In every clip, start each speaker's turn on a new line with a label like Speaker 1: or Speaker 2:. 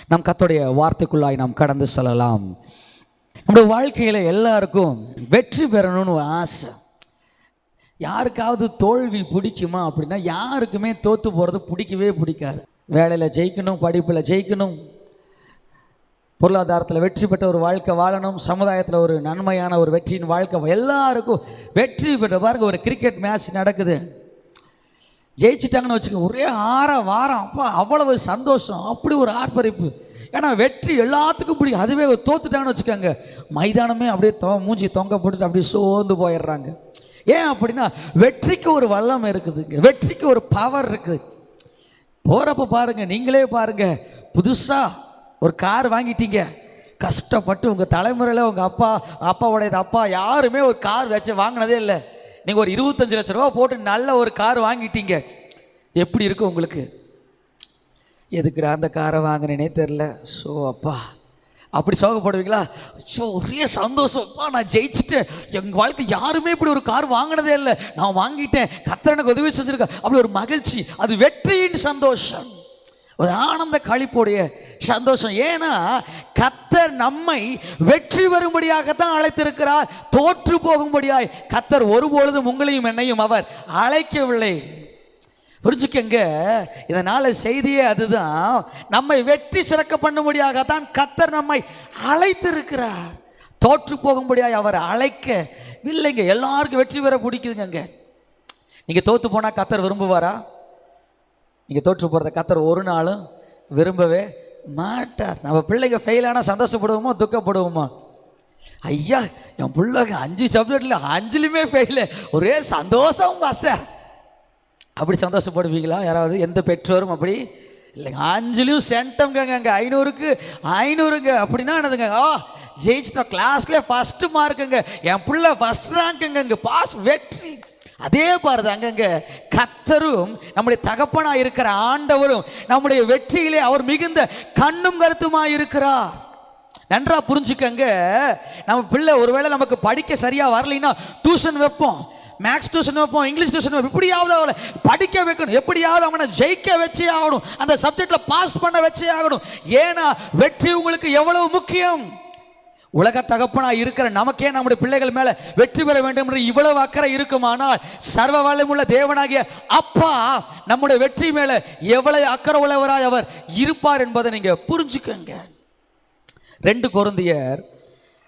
Speaker 1: நம் கர்த்தருடைய வார்த்தைக்குள்ளாய் நாம் கடந்து செல்லலாம். நம்முடைய வாழ்க்கையில் எல்லாருக்கும் வெற்றி பெறணும்னு ஒரு ஆசை. யாருக்காவது தோல்வி பிடிக்குமா அப்படின்னா யாருக்குமே தோற்று போகிறது பிடிக்கவே பிடிக்காது. வேலையில் ஜெயிக்கணும், படிப்பில் ஜெயிக்கணும், பொருளாதாரத்தில் வெற்றி பெற்ற ஒரு வாழ்க்கை வாழணும், சமுதாயத்தில் ஒரு நன்மையான ஒரு வெற்றியின் வாழ்க்கை, எல்லாருக்கும் வெற்றி பெற்ற பாருங்க. ஒரு கிரிக்கெட் மேட்ச் நடக்குது, ஜெயிச்சிட்டாங்கன்னு வச்சுக்கோங்க, ஒரே வாரம் அப்பா அவ்வளவு சந்தோஷம், அப்படி ஒரு ஆர்ப்பரிப்பு. ஏன்னா வெற்றி எல்லாத்துக்கும் பிடிக்கும். அதுவே தோத்துட்டாங்கன்னு வச்சுக்கோங்க, மைதானமே அப்படியே மூஞ்சி தொங்க போட்டுட்டு அப்படியே சோர்ந்து போயிடுறாங்க. ஏன் அப்படின்னா வெற்றிக்கு ஒரு வல்லம் இருக்குதுங்க, வெற்றிக்கு ஒரு பவர் இருக்குது. போகிறப்ப பாருங்கள், நீங்களே பாருங்கள், புதுசாக ஒரு கார் வாங்கிட்டீங்க, கஷ்டப்பட்டு உங்கள் தலைமுறையில் உங்கள் அப்பாவுடையது அப்பா யாருமே ஒரு கார் வச்சு வாங்கினதே இல்லை. நீங்கள் ஒரு 25 லட்ச ரூபா போட்டு நல்ல ஒரு கார் வாங்கிட்டீங்க, எப்படி இருக்கும் உங்களுக்கு? எதுக்குடா அந்த காரை வாங்கினேனே தெரில, ஸோ அப்பா அப்படி சோகப்படுவீங்களா? ஸோ ஒரே சந்தோஷம்ப்பா, நான் ஜெயிச்சுட்டேன், எங்கள் வாழ்க்கை யாருமே இப்படி ஒரு கார் வாங்கினதே இல்லை, நான் வாங்கிட்டேன், கர்த்தர் எனக்கு உதவி செஞ்சுருக்கேன், அப்படி ஒரு மகிழ்ச்சி. அது வெற்றியின் சந்தோஷம், ஒரு ஆனந்த களிப்புடைய சந்தோஷம். ஏன்னா கர்த்தர் நம்மை வெற்றி வரும்படியாகத்தான் அழைத்திருக்கிறார், தோற்று போகும்படியாய் கர்த்தர் ஒருபொழுதும் உங்களையும் என்னையும் அவர் அழைக்கவில்லை. புரிஞ்சுக்கங்க, இதனால செய்தியே அதுதான், நம்மை வெற்றி சிறக்க பண்ணும்படியாகத்தான் கர்த்தர் நம்மை அழைத்திருக்கிறார், தோற்று போகும்படியாய் அவர் அழைக்கவில்லைங்க. எல்லாருக்கும் வெற்றி பெற பிடிக்குதுங்க. நீங்கள் தோற்று போனால் கர்த்தர் விரும்புவாரா? நீங்கள் தோற்று போகிறத கர்த்தர் ஒரு நாளும் விரும்பவே மாட்டார். நம்ம பிள்ளைங்க ஃபெயில் ஆனால் சந்தோஷப்படுவோமோ துக்கப்படுவோமா? ஐயா என் பிள்ளைங்க 5 சப்ஜெக்டில் 5லுமே ஃபெயிலு, ஒரே சந்தோஷம் மாஸ்டர், அப்படி சந்தோஷப்படுவீங்களா? யாராவது எந்த பெற்றோரும் அப்படி இல்லைங்க. 5லையும் சென்டம்ங்க, 500க்கு 500ங்க அப்படின்னா என்னதுங்க? ஜெயிச்சிட்டோம், கிளாஸ்லேயே ஃபஸ்ட்டு மார்க்குங்க, என் பிள்ளை ஃபஸ்ட் ரேங்க்குங்க, பாஸ், வெற்றி. அதே பாருது அங்கங்க கர்த்தரும் நம்முடைய தகப்பனாக இருக்கிற ஆண்டவரும் நம்முடைய வெற்றியிலே அவர் மிகுந்த கண்ணும் கருத்துமாய் இருக்கிறார். நன்றா புரிஞ்சுக்கங்க. நம்ம பிள்ளை ஒருவேளை நமக்கு படிக்க சரியாக வரலைன்னா டியூஷன் வைப்போம், மேக்ஸ் டியூஷன் வைப்போம், இங்கிலீஷ் டியூஷன் வைப்போம், எப்படியாவது அவளை படிக்க வைக்கணும், எப்படியாவது அவனை ஜெயிக்க வச்சே ஆகணும், அந்த சப்ஜெக்டில் பாஸ் பண்ண வச்சே ஆகணும். ஏன்னா வெற்றி உங்களுக்கு எவ்வளவு முக்கியம். உலக தகப்பனா இருக்கிற நமக்கே நம்முடைய பிள்ளைகள் மேல வெற்றி பெற வேண்டும் என்று இவ்வளவு அக்கறை இருக்குமானால் சர்வ வல்லமையுள்ள தேவனாகிய அப்பா நம்முடைய வெற்றி மேல எவ்வளவு அக்கறை உள்ளவராய் அவர் இருப்பார் என்பதை நீங்க புரிஞ்சுக்கங்க. 2 கொரிந்தியர்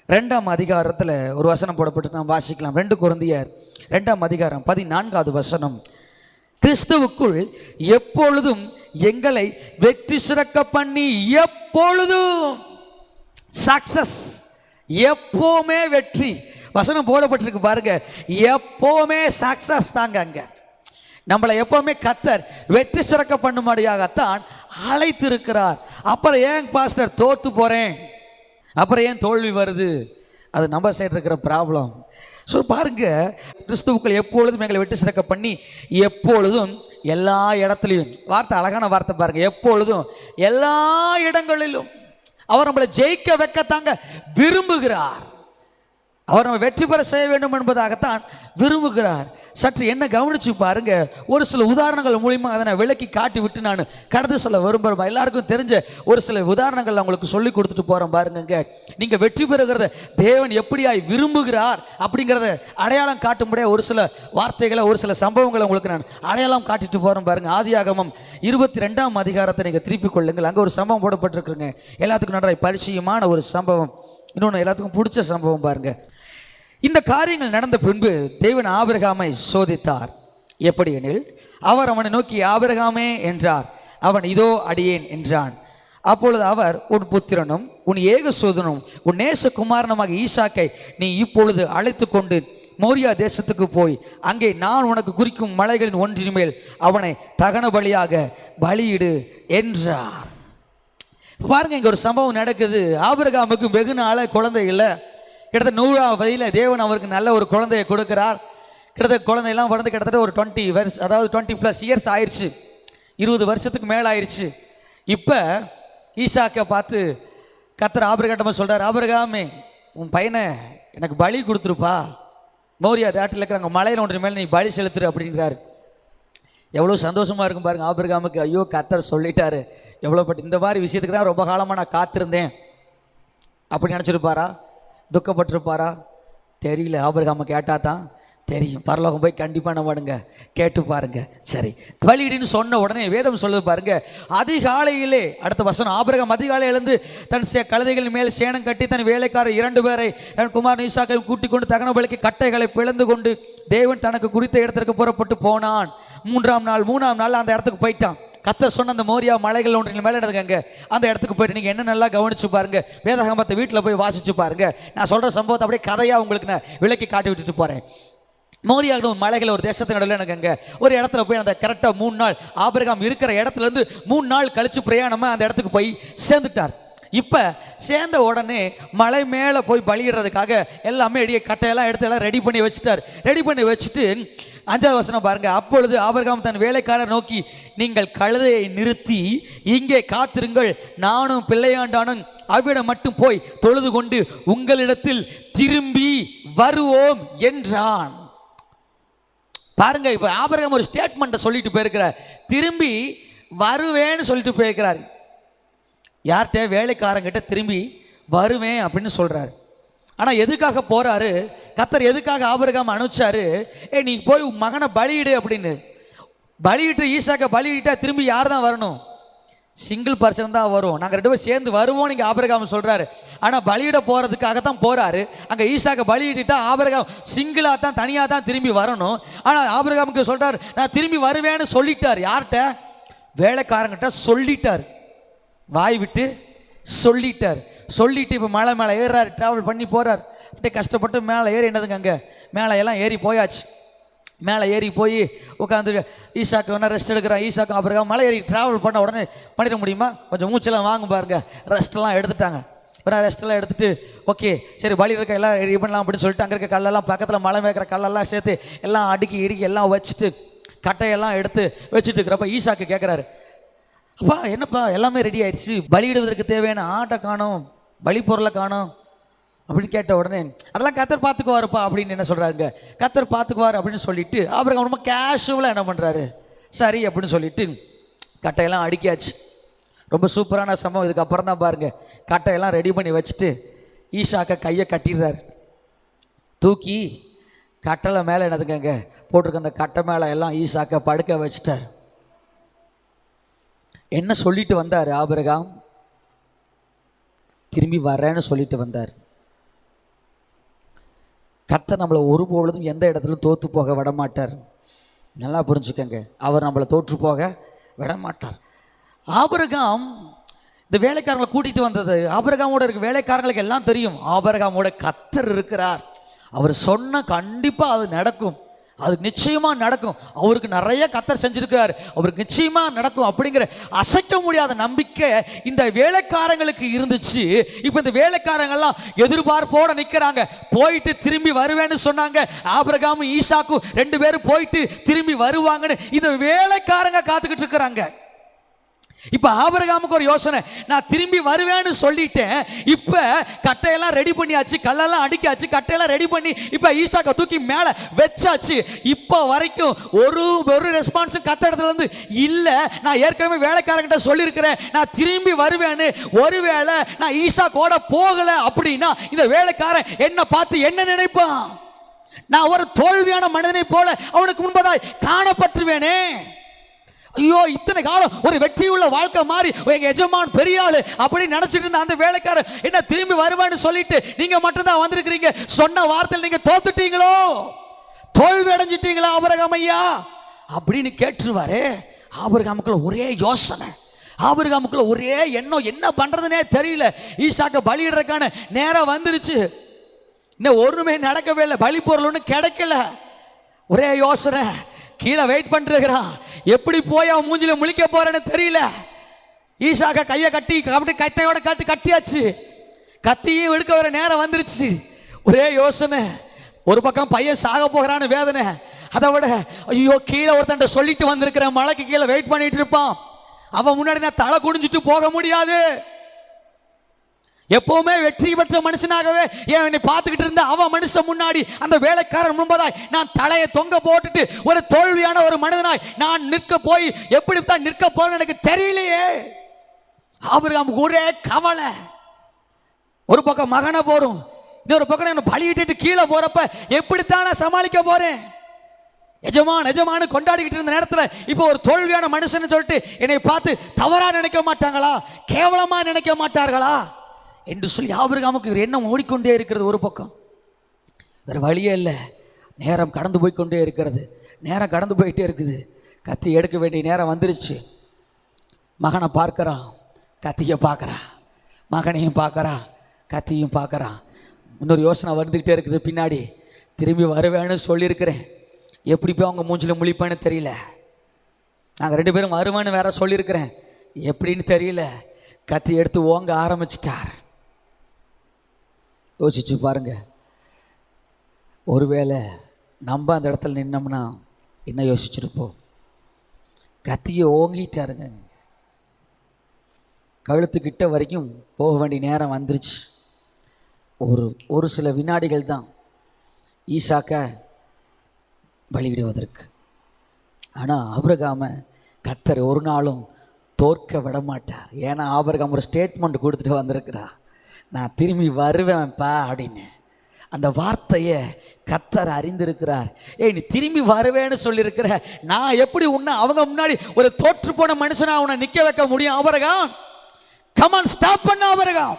Speaker 1: 2ஆம் அதிகாரத்தில் ஒரு வசனம் போடப்பட்டு நாம் வாசிக்கலாம். 2 கொரிந்தியர் 2ஆம் அதிகாரம் 14வது வசனம். கிறிஸ்துவுக்குள் எப்பொழுதும் எங்களை வெற்றி சிறக்க பண்ணி, எப்பொழுதும் சக்சஸ், எப்போவுமே வெற்றி. வசனம் போடப்பட்டிருக்கு பாருங்க, எப்போவுமே சக்சஸ் தாங்க. அங்க நம்மளை எப்பவுமே கர்த்தர் வெற்றி சிறக்க பண்ணும்படியாகத்தான் அழைத்திருக்கிறார். அப்புறம் ஏன் பாஸ்டர் தோத்து போறேன், அப்புறம் ஏன் தோல்வி வருது? அது நம்ம சைடு இருக்கிற ப்ராப்ளம். ஸோ பாருங்க, கிறிஸ்துவுக்குள் எப்பொழுதும் எங்களை வெற்றி சிறக்க பண்ணி, எப்பொழுதும் எல்லா இடத்துலையும், வார்த்தை அழகான வார்த்தை பாருங்க, எப்பொழுதும் எல்லா இடங்களிலும் அவர் நம்மளை ஜெயிக்க வைக்கத்தாங்க விரும்புகிறார். அவர் நம்ம வெற்றி பெற செய்ய வேண்டும் என்பதாகத்தான் விரும்புகிறார். சற்று என்ன கவனிச்சு பாருங்க. ஒரு சில உதாரணங்கள் மூலியமாக அதை நான் விளக்கி காட்டி விட்டு நான் கடந்து சொல்ல விரும்புகிறேன். எல்லாருக்கும் தெரிஞ்ச ஒரு சில உதாரணங்கள் உங்களுக்கு சொல்லி கொடுத்துட்டு போகிறேன் பாருங்க. நீங்கள் வெற்றி பெறுகிறத தேவன் எப்படியாய் விரும்புகிறார் அப்படிங்கிறத அடையாளம் காட்டும்படியாக ஒரு சில வார்த்தைகளை, ஒரு சில சம்பவங்களை உங்களுக்கு நான் அடையாளம் காட்டிட்டு போகிறேன் பாருங்க. ஆதியாகமம் 22ஆம் அதிகாரத்தை நீங்கள் திருப்பிக் கொள்ளுங்கள். அங்கே ஒரு சம்பவம் போடப்பட்டிருக்குங்க, எல்லாத்துக்கும் நன்றாய் பரிச்சயமான ஒரு சம்பவம், இன்னொன்று எல்லாத்துக்கும் பிடிச்ச சம்பவம் பாருங்க. இந்த காரியங்கள் நடந்த பின்பு தேவன் ஆபிரகாமை சோதித்தார். எப்படி எனில், அவர் அவனை நோக்கி ஆபிரகாமே என்றார். அவன் இதோ அடியேன் என்றான். அப்பொழுது அவர், உன் புத்திரனும் உன் ஏகசோதனும் உன் நேசகுமாரனுமாக ஈசாக்கை நீ இப்பொழுது அழைத்து கொண்டு மோரியா தேசத்துக்கு போய் அங்கே நான் உனக்கு குறிக்கும் மலைகளின் ஒன்றின் மேல் அவனை தகன பலியாக பலியிடு என்றார். பாருங்க, இங்க ஒரு சம்பவம் நடக்குது. ஆபிரகாமுக்கு வெகு நாள குழந்தை இல்லை. கிட்டத்தட்ட 100ஆம் வயதில் தேவன் அவருக்கு நல்ல ஒரு குழந்தையை கொடுக்கிறார். கிட்டத்தட்ட குழந்தையெல்லாம் பிறந்து கிட்டத்தட்ட ஒரு 20 வருஷம், அதாவது 20+ இயர்ஸ் ஆயிடுச்சு, 20 வருஷத்துக்கு மேலே ஆயிடுச்சு. இப்போ ஈசாக்கை பார்த்து கர்த்தர் ஆபிரகாமிடம் சொல்கிறார், ஆபிரகாமே உன் பையனை எனக்கு பலி கொடுத்துருப்பா, மோரியா தேட்டில் இருக்கிறாங்க மலையில் ஒன்று மேலே நீ பலி செலுத்துரு அப்படின்றாரு. எவ்வளோ சந்தோஷமாக இருக்கும் பாருங்க ஆபிரகாமுக்கு. ஐயோ கர்த்தர் சொல்லிட்டாரு, எவ்வளோ பட்டு இந்த மாதிரி விஷயத்துக்கு தான் ரொம்ப காலமாக நான் காத்திருந்தேன் அப்படி நினச்சிருப்பாரா? துக்கப்பட்டிருப்பாரா? தெரியல. ஆபிரகாமை கேட்டால் தான் தெரியும். பரலோகம் போய் கண்டிப்பாக என்ன பண்ணுங்க, கேட்டு பாருங்க. சரி, பலியிடுன்னு சொன்ன உடனே வேதம் சொல்லுது பாருங்க, அதிகாலையிலே, அடுத்த வசனம், ஆபிரகாம் அதிகாலை எழுந்து தன் கழுதைகளின் மேல் சேணம் கட்டி தன் வேலைக்காரர் 2 பேரை தன் குமாரன் ஈசாக்கையும் கூட்டிக் கொண்டு தகன பலிக்கு கட்டைகளை பிளந்து கொண்டு தேவன் தனக்கு குறித்த இடத்திற்கு புறப்பட்டு போனான். 3ஆம் நாள் அந்த இடத்துக்கு போயிட்டான். கர்த்தர் சொன்ன அந்த மோரியா மலைகள் ஒன்றின் மேலே நடந்துங்க, அந்த இடத்துக்கு போயிட்டு நீங்கள் என்ன நல்லா கவனிச்சு பாருங்க. வேதாகமத்தை வீட்டில் போய் வாசிச்சு பாருங்க. நான் சொல்கிற சம்பவத்தை அப்படியே கதையாக உங்களுக்கு நான் விளக்கி காட்டி விட்டுட்டு போகிறேன். மோரியாகிற மலைகள் ஒரு தேசத்து நடுவில் எனக்கு அங்கே ஒரு இடத்துல போய் அந்த கரெக்டாக 3 நாள் ஆபிரகாம் இருக்கிற இடத்துலேருந்து 3 நாள் கழித்து பிரயாணமாக அந்த இடத்துக்கு போய் சேர்ந்துட்டார். இப்போ சேர்ந்த உடனே மலை மேலே போய் பலியிடுறதுக்காக எல்லாமே கட்டையெல்லாம் எடுத்து எல்லாம் ரெடி பண்ணி வச்சுட்டார். ரெடி பண்ணி வச்சுட்டு 5ஆவது வசனம் பாருங்க, அப்பொழுது ஆபிரகாம் தன் வேலைக்காரர் நோக்கி, நீங்கள் கழுதையை நிறுத்தி இங்கே காத்திருங்கள், நானும் பிள்ளையாண்டானும் அவ்விடம் மட்டும் போய் தொழுது கொண்டு உங்களிடத்தில் திரும்பி வருவோம் என்றான். பாருங்க, இப்போ ஆபிரகாம் ஒரு ஸ்டேட்மெண்ட்டை சொல்லிட்டு போயிருக்கிறார். திரும்பி வருவேன்னு சொல்லிட்டு போயிருக்கிறார். யார்கிட்ட? வேலைக்காரங்கிட்ட திரும்பி வருவேன் அப்படின்னு சொல்கிறார். ஆனால் எதுக்காக போகிறாரு? கர்த்தர் எதுக்காக ஆபிரகாம் அனுப்பிச்சாரு? நீ போய் மகனை பலியிடு அப்படின்னு. பலியிட்டு ஈசாக்கை பலியிட்டா திரும்பி யார் தான் வரணும்? சிங்கிள் பர்சன் தான் வரும். நாங்கள் 2 பேரும் சேர்ந்து வருவோம் நீங்கள் ஆபிரகாம் சொல்கிறாரு. ஆனால் பலியிட போகிறதுக்காக தான் போகிறாரு. அங்கே ஈசாக்கை பலியிட்டா ஆபிரகாம் சிங்கிளாக தான் தனியாக தான் திரும்பி வரணும். ஆனால் ஆபிரகாமுக்கு சொல்கிறார், நான் திரும்பி வருவேன்னு சொல்லிட்டார். யார்கிட்ட? வேலைக்காரங்கிட்ட சொல்லிட்டார். வாய் விட்டு சொல்லிட்டார். சொல்லிட்டு இப்போ மலை மேலே ஏறுறாரு, ட்ராவல் பண்ணி போகிறார். அப்படியே கஷ்டப்பட்டு மேலே ஏறி என்னதுங்க, அங்கே மேலே எல்லாம் ஏறி போயாச்சு. மேலே ஏறி போய் உட்காந்து ஈசாக்கு வேணா ரெஸ்ட் எடுக்கிறான். ஈசாக்கு ஆபிரகாம் மலை ஏறி ட்ராவல் பண்ண உடனே பண்ணிட முடியுமா? கொஞ்சம் மூச்செல்லாம் வாங்க பாருங்க. ரெஸ்ட்டெல்லாம் எடுத்துட்டாங்க. அப்புறம் ரெஸ்ட்டெல்லாம் எடுத்துட்டு ஓகே சரி பலி இருக்க எல்லாம் ரெடி பண்ணலாம் அப்படின்னு சொல்லிட்டு அங்கே இருக்க கல்லெல்லாம் பக்கத்தில் மலை மேய்க்கிற கல்லெல்லாம் சேர்த்து எல்லாம் அடுக்கி இடுக்கி எல்லாம் வச்சுட்டு கட்டையெல்லாம் எடுத்து வச்சுட்டு இருக்கிறப்ப ஈசாக்கு கேட்குறாரு, அப்பா என்னப்பா எல்லாமே ரெடி ஆயிடுச்சு, பலியிடுவதற்கு தேவையான ஆட்டை காணோம், பலி பொருளை காணோம் அப்படின்னு கேட்ட உடனே, அதெல்லாம் கர்த்தர் பார்த்துக்குவாருப்பா அப்படின்னு என்ன சொல்கிறாருங்க, கர்த்தர் பார்த்துக்குவார் அப்படின்னு சொல்லிட்டு அப்புறம் ரொம்ப கேஷுவலாக என்ன பண்ணுறாரு, சரி அப்படின்னு சொல்லிட்டு கட்டையெல்லாம் அடுக்கியாச்சு. ரொம்ப சூப்பரான சம்பவம். இதுக்கப்புறம் தான் பாருங்கள், கட்டையெல்லாம் ரெடி பண்ணி வச்சுட்டு ஈசாக்க கையை கட்டிடுறாரு. தூக்கி கட்டளை மேலே என்னதுங்க போட்டிருக்க அந்த கட்டை மேலே எல்லாம் ஈசாக்க படுக்க வச்சுட்டார். என்ன சொல்லிட்டு வந்தார் ஆபிரகாம்? திரும்பி வரேன்னு சொல்லிட்டு வந்தார். கர்த்தர் நம்மளை ஒருபொழுதும் எந்த இடத்துலையும் தோற்று போக விட மாட்டார். நல்லா புரிஞ்சுக்கங்க, அவர் நம்மளை தோற்று போக விட மாட்டார். ஆபிரகாம் இந்த வேலைக்காரங்களை கூட்டிகிட்டு வந்தது, ஆபிரகாமோட இருக்க வேலைக்காரங்களுக்கு எல்லாம் தெரியும் ஆபிரகாமோட கர்த்தர் இருக்கிறார், அவர் சொன்ன கண்டிப்பாக அது நடக்கும், அது நிச்சயமாக நடக்கும், அவருக்கு நிறைய கர்த்தர் செஞ்சிருக்கிறார், அவருக்கு நிச்சயமாக நடக்கும் அப்படிங்கிற அசைக்க முடியாத நம்பிக்கை இந்த வேலைக்காரங்களுக்கு இருந்துச்சு. இப்போ இந்த வேலைக்காரங்கள்லாம் எதிர்பார்ப்போட நிற்கிறாங்க. போயிட்டு திரும்பி வருவேன்னு சொன்னாங்க. ஆபிரகாமும் ஈசாக்கும் 2 பேரும் போயிட்டு திரும்பி வருவாங்கன்னு இந்த வேலைக்காரங்க காத்துக்கிட்டு இருக்கிறாங்க. இப்போ ஆபிரகாமுக்கு ஒரு யோசனை, நான் திரும்பி வருவேன்னு சொல்லிட்டேன், இப்போ கட்டையெல்லாம் ரெடி பண்ணியாச்சு, கல்லெல்லாம் அடிக்காச்சு, கட்டையெல்லாம் ரெடி பண்ணி இப்போ ஈசாக்கை தூக்கி மேலே வச்சாச்சு. இப்போ வரைக்கும் ஒரு ரெஸ்பான்ஸும் கத்தடத்துல இருந்து இல்லை. நான் ஏற்கனவே வேலைக்காரங்கிட்ட சொல்லியிருக்கிறேன் நான் திரும்பி வருவேன்னு. ஒருவேளை நான் ஈசாக்கோட போகலை அப்படின்னா இந்த வேலைக்காரன் என்ன பார்த்து என்ன நினைப்பான்? நான் ஒரு தோல்வியான மனிதனை போல அவனுக்கு முன்பதாய் காணப்பட்டுருவேனே. ஐயோ, இத்தனை காலம் ஒரு வெற்றியுள்ள வாழ்க்கை மாறி எங்க எஜமான் பெரிய ஆளு அப்படி நினைச்சிட்டு இருந்த அந்த வேலைக்காரர் என்ன திரும்பி வருவான்னு சொல்லிட்டு நீங்க மட்டும்தான் வந்திருக்கிறீங்க. சொன்ன வார்த்தையில் நீங்க தோத்துட்டீங்களோ, தோல்வி அடைஞ்சிட்டீங்களா ஆபிரகாம் ஐயா அப்படின்னு கேட்டுருவாரு. ஆபிரகாமுக்குள்ள ஒரே யோசனை, ஆபிரகாமுக்குள்ள ஒரே எண்ணம், என்ன பண்றதுனே தெரியல. ஈசாக்க பலியிடுறதுக்கான நேரம் வந்துருச்சு, இன்னும் ஒருமே நடக்கவே இல்லை, பலி பொருள் ஒன்றும் கிடைக்கல. ஒரே யோசனை, கீழே வெயிட் பண்ணிருக்கிறான், எப்படி போய் அவன் மூஞ்சில முழிக்க போறேன்னு தெரியல. ஈசாக்க கையை கட்டி அப்படி கட்டையோட கட்டியாச்சு, கத்தியும் எடுக்க வர நேரம் வந்துருச்சு. ஒரே யோசனை, ஒரு பக்கம் பையன் சாக போகிறான்னு வேதனை, அதை விட ஐயோ கீழே ஒருத்தன் சொல்லிட்டு வந்திருக்கிறேன், மலைக்கு கீழே வெயிட் பண்ணிட்டு இருப்பான், அவன் முன்னாடி நான் தலை குடிஞ்சிட்டு போக முடியாது. எப்பவுமே வெற்றி பெற்ற மனுஷனாகவே என்னை பார்த்துக்கிட்டு இருந்த அவன் மனுஷன் முன்னாடி அந்த வேலைக்காரன் முன்பதாய் நான் தலையை தொங்க போட்டுட்டு ஒரு தோல்வியான ஒரு மனிதனாய் நான் நிற்க போய் எப்படி தான் நிற்க போறேன்னு எனக்கு தெரியலையே. ஆபிரகாமுக்கு ஒரே கவலை. ஒரு பக்கம் மகனை போறோம், இன்னொரு பக்கம் என்ன பலியிட்டு கீழே போறப்ப எப்படித்தானே சமாளிக்க போறேன். எஜமானு கொண்டாடிக்கிட்டு இருந்த நேரத்தில் இப்போ ஒரு தோல்வியான மனுஷன் சொல்லிட்டு என்னை பார்த்து தவறா நினைக்க மாட்டாங்களா, கேவலமா நினைக்க மாட்டார்களா என்று சொல்லி ஆபிரகாமுக்கு ஒரு எண்ணம் ஓடிக்கொண்டே இருக்கிறது. ஒரு பக்கம் வேறு வழியே இல்லை, நேரம் கடந்து போய்கொண்டே இருக்கிறது, நேரம் கடந்து போயிட்டே இருக்குது. கத்தி எடுக்க வேண்டிய நேரம் வந்துருச்சு. மகனை பார்க்குறான், கத்தியை பார்க்குறான், மகனையும் பார்க்குறான், கத்தியும் பார்க்குறான். இன்னொரு யோசனை வந்துக்கிட்டே இருக்குது. பின்னாடி திரும்பி வருவேன்னு சொல்லியிருக்கிறேன், எப்படி போய் அவங்க மூஞ்சில் முழிப்பேன்னு தெரியல. நாங்கள் 2 பேரும் வருவேன்னு வேற சொல்லியிருக்கிறேன், எப்படின்னு தெரியல. கத்தி எடுத்து ஓங்க ஆரம்பிச்சிட்டார். யோசிச்சு பாருங்க, ஒருவேளை நம்ம அந்த இடத்துல நின்னோம்னா என்ன யோசிச்சிருப்போம்? கத்தியை ஓங்கிட்டாருங்க. கழுத்துக்கிட்ட வரைக்கும் போக வேண்டிய நேரம் வந்துருச்சு. ஒரு சில வினாடிகள் தான் ஈசாக்க பலியிடுவதற்கு. ஆனால் ஆபிரகாமை கர்த்தர் ஒரு நாளும் தோற்க விட மாட்டார். ஏன்னா ஆபிரகாம் ஒரு ஸ்டேட்மெண்ட் கொடுத்துட்டு வந்திருக்கிறா, நான் திரும்பி வருவேன்ப்பா அப்படின்னு. அந்த வார்த்தையை கர்த்தர் அறிந்திருக்கிறார். நீ திரும்பி வருவேன்னு சொல்லியிருக்கிற, நான் எப்படி உன்னை அவங்க முன்னாடி ஒரு தோற்று போன மனுஷனா உன்னை நிற்க வைக்க முடியும்? ஆபிரகாம், கமான், ஸ்டாப் பண்ண ஆபிரகாம்,